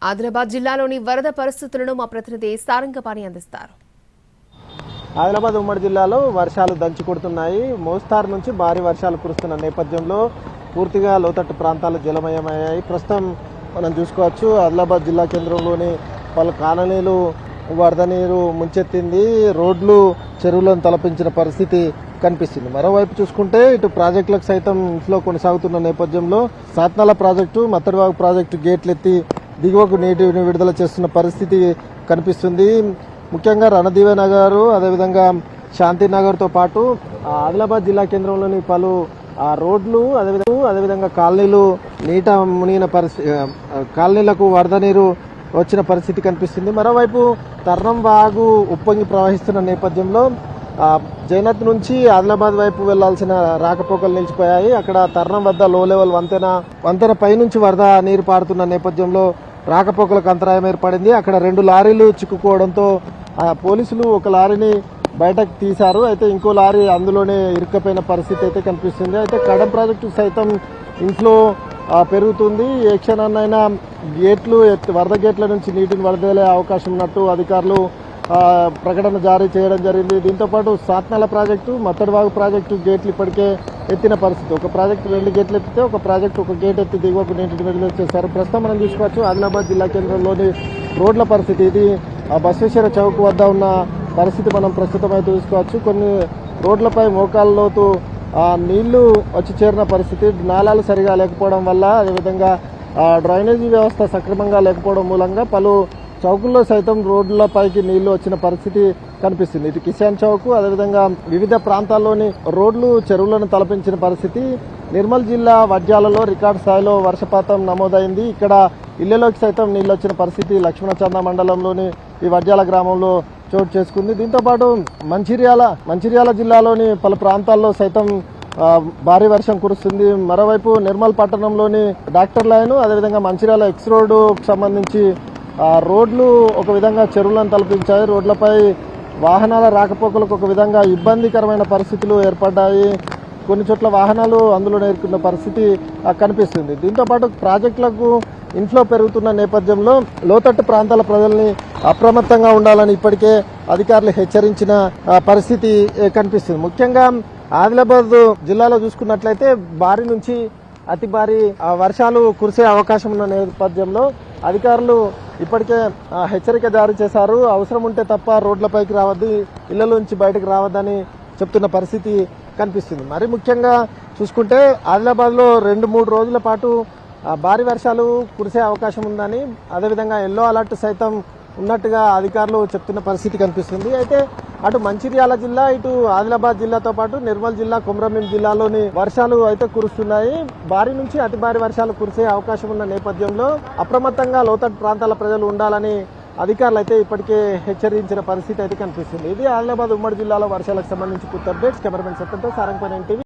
ఆదిలాబాద్ జిల్లాలోని వరద పరిస్థితులను మా ప్రతినిధి సారంగపాణి అందిస్తారు. ఆదిలాబాద్ ఉమ్మడి జిల్లాలో వర్షాలు దంచి కొడుతున్నాయి. మోస్తారు నుంచి భారీ వర్షాలు కురుస్తున్న నేపథ్యంలో పూర్తిగా లోతట్టు ప్రాంతాలు జలమయమయ్యాయి. ప్రస్తుతం మనం చూసుకోవచ్చు, ఆదిలాబాద్ జిల్లా కేంద్రంలోని పలు కాలనీలు వరద నీరు ముంచెత్తింది. రోడ్లు చెరువులను తలపించిన పరిస్థితి కనిపిస్తుంది. మరోవైపు చూసుకుంటే ఇటు ప్రాజెక్టులకు సైతం ఇన్ఫ్లో కొనసాగుతున్న నేపథ్యంలో సాత్నాల ప్రాజెక్టు, మత్తడివాగు ప్రాజెక్టు గేట్లెత్తి దిగువకు నీటిని విడుదల చేస్తున్న పరిస్థితి కనిపిస్తుంది. ముఖ్యంగా రణదీవనగర్, అదేవిధంగా శాంతినగర్తో పాటు ఆదిలాబాద్ జిల్లా కేంద్రంలోని పలు రోడ్లు అదేవిధంగా కాలనీలు నీట మునిగిన పరిస్థితి, కాలనీలకు వరద నీరు వచ్చిన పరిస్థితి కనిపిస్తుంది. మరోవైపు తర్నం వాగు ఉప్పొంగి ప్రవహిస్తున్న నేపథ్యంలో జైనత్ నుంచి ఆదిలాబాద్ వైపు వెళ్లాల్సిన రాకపోకలు నిలిచిపోయాయి. అక్కడ తర్నం వద్ద లో లెవెల్ వంతెన పైనుంచి వరద నీరు పారుతున్న నేపథ్యంలో రాకపోకలకు అంతరాయం ఏర్పడింది. అక్కడ 2 లారీలు చిక్కుకోవడంతో పోలీసులు ఒక లారీని బయటకు తీశారు. అయితే ఇంకో లారీ అందులోనే ఇరుక్కపోయిన పరిస్థితి అయితే కనిపిస్తుంది. అయితే కడం ప్రాజెక్టు సైతం ఇన్ఫ్లో పెరుగుతుంది. ఏ క్షణాన్నైనా వరద గేట్ల నుంచి నీటిని వరదలే అవకాశం ఉన్నట్టు అధికారులు ప్రకటన జారీ చేయడం జరిగింది. దీంతోపాటు సాత్నాల ప్రాజెక్టు, మత్తడివాగు ప్రాజెక్టు గేట్లు ఇప్పటికే ఎత్తిన పరిస్థితి. ఒక ప్రాజెక్టు 2 గేట్లు ఎత్తితే ఒక ప్రాజెక్టు ఒక గేట్ ఎత్తి దిగువకు నీటిని విడుదల చేశారు. ప్రస్తుతం మనం చూసుకోవచ్చు ఆదిలాబాద్ జిల్లా కేంద్రంలోని రోడ్ల పరిస్థితి. ఇది బసవేశ్వర చౌక్ వద్ద ఉన్న పరిస్థితి మనం ప్రస్తుతం అయితే చూసుకోవచ్చు. కొన్ని రోడ్లపై మోకాళ్ళ లోతు నీళ్లు వచ్చి చేరిన పరిస్థితి. నాలాలు సరిగా లేకపోవడం వల్ల, అదేవిధంగా డ్రైనేజీ వ్యవస్థ సక్రమంగా లేకపోవడం మూలంగా పలు చౌకుల్లో సైతం రోడ్లపైకి నీళ్లు వచ్చిన పరిస్థితి కనిపిస్తుంది. ఇటు కిసాన్ చౌక్, అదేవిధంగా వివిధ ప్రాంతాల్లోని రోడ్లు చెరువులను తలపించిన పరిస్థితి. నిర్మల్ జిల్లా వడ్యాలలో రికార్డు స్థాయిలో వర్షపాతం నమోదైంది. ఇక్కడ ఇళ్లలోకి సైతం నీళ్లు వచ్చిన పరిస్థితి లక్ష్మణచంద మండలంలోని ఈ వడ్యాల గ్రామంలో చోటు చేసుకుంది. దీంతోపాటు మంచిర్యాల జిల్లాలోని పలు ప్రాంతాల్లో సైతం భారీ వర్షం కురుస్తుంది. మరోవైపు నిర్మల్ పట్టణంలోని డాక్టర్ లైన్, అదేవిధంగా మంచిర్యాల ఎక్స్ రోడ్డు సంబంధించి రోడ్లు ఒక విధంగా చెరువులను తలపించాయి. రోడ్లపై వాహనాల రాకపోకలకు ఒక విధంగా ఇబ్బందికరమైన పరిస్థితులు ఏర్పడ్డాయి. కొన్ని చోట్ల వాహనాలు అందులో నేర్కొన్న పరిస్థితి కనిపిస్తుంది. దీంతోపాటు ప్రాజెక్టులకు ఇన్ఫ్లో పెరుగుతున్న నేపథ్యంలో లోతట్టు ప్రాంతాల ప్రజల్ని అప్రమత్తంగా ఉండాలని ఇప్పటికే అధికారులు హెచ్చరించిన పరిస్థితి కనిపిస్తుంది. ముఖ్యంగా ఆదిలాబాద్ జిల్లాలో చూసుకున్నట్లయితే భారీ నుంచి అతి భారీ వర్షాలు కురిసే అవకాశం ఉన్న నేపథ్యంలో అధికారులు ఇప్పటికే హెచ్చరిక జారీ చేశారు. అవసరం ఉంటే తప్ప రోడ్లపైకి రావద్దు, ఇళ్ల నుంచి బయటకు రావద్దని చెప్తున్న పరిస్థితి కనిపిస్తుంది. మరి ముఖ్యంగా చూసుకుంటే ఆదిలాబాద్లో 2-3 రోజుల పాటు భారీ వర్షాలు కురిసే అవకాశం ఉందని, అదేవిధంగా ఎల్లో అలర్ట్ సైతం ఉన్నట్టుగా అధికారులు చెప్తున్న పరిస్థితి కనిపిస్తుంది. అయితే అటు మంచిర్యాల జిల్లా, ఇటు ఆదిలాబాద్ జిల్లాతో పాటు నిర్మల్ జిల్లా, కొమరంభీం జిల్లాలోని వర్షాలు అయితే కురుస్తున్నాయి. భారీ నుంచి అతి భారీ వర్షాలు కురిసే అవకాశం ఉన్న నేపథ్యంలో అప్రమత్తంగా లోతట్టు ప్రాంతాల ప్రజలు ఉండాలని అధికారులు అయితే ఇప్పటికే హెచ్చరించిన పరిస్థితి అయితే కనిపిస్తుంది. ఇది ఆదిలాబాద్ ఉమ్మడి జిల్లాలో వర్షాలకు సంబంధించి పూర్తి అప్డేట్స్. కెమెరామెన్ సత్యంతో సారంగపాణి టీవీ.